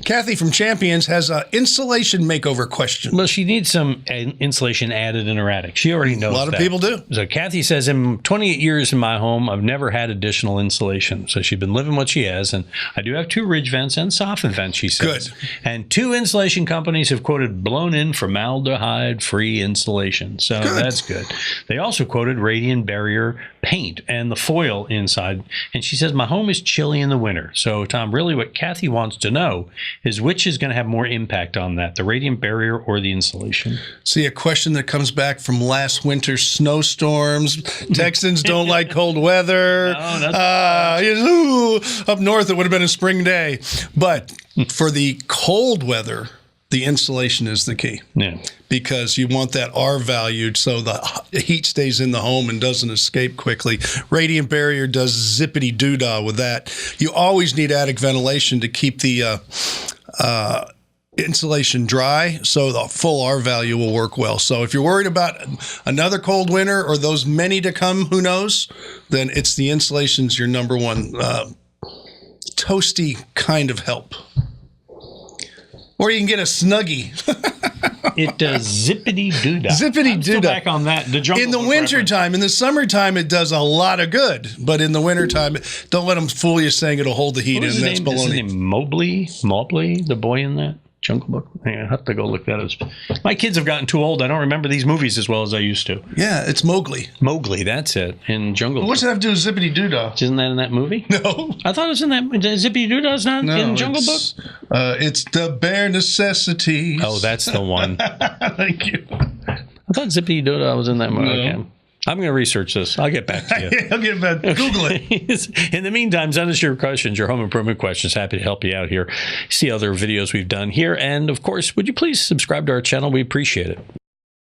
Kathy from Champions has an insulation makeover question. Well, she needs some insulation added in her attic. She already knows that. A lot of people do. So Kathy says, in 28 years in my home, I've never had additional insulation. So she's been living what she has. And I do have 2 ridge vents and soffit vents, she says. Good. And 2 insulation companies have quoted blown-in formaldehyde-free insulation. So that's good. They also quoted radiant barrier paint and the foil inside. And she says, my home is chilly in the winter. So, Tom, really what Kathy wants to know is which is going to have more impact on that, the radiant barrier or the insulation? See, a question that comes back from last winter's snowstorms. Texans don't like cold weather. No, up north, it would have been a spring day. But for the cold weather, the insulation is the key. Yeah. Because you want that R value so the heat stays in the home and doesn't escape quickly. Radiant barrier does zippity-doo-dah with that. You always need attic ventilation to keep the insulation dry, so the full R value will work well. So if you're worried about another cold winter or those many to come, who knows, then it's the insulation's your number one toasty kind of help. Or you can get a Snuggie. It does zippity-doo-dah. Zippity-doo-dah. Back on that. The jungle in the wintertime, in the summertime, it does a lot of good. But in the wintertime, don't let them fool you saying it'll hold the heat in. That's baloney. Is his name Mobley, the boy in that Jungle Book? I have to go look that up. My kids have gotten too old. I don't remember these movies as well as I used to. Yeah, it's Mowgli. Mowgli, that's it. In Jungle Book. What's that have to do with Zippity-Doo-Dah? Isn't that in that movie? No. I thought it was in that. Zippity-Doo-Dah's not in Jungle Book? It's the bare necessities. Oh, that's the one. Thank you. I thought Zippity-Doo-Dah was in that movie. No. Okay. I'm going to research this. I'll get back to you. I'll get back. Google it. In the meantime, send us your questions, your home improvement questions. Happy to help you out here. See other videos we've done here. And, of course, would you please subscribe to our channel? We appreciate it.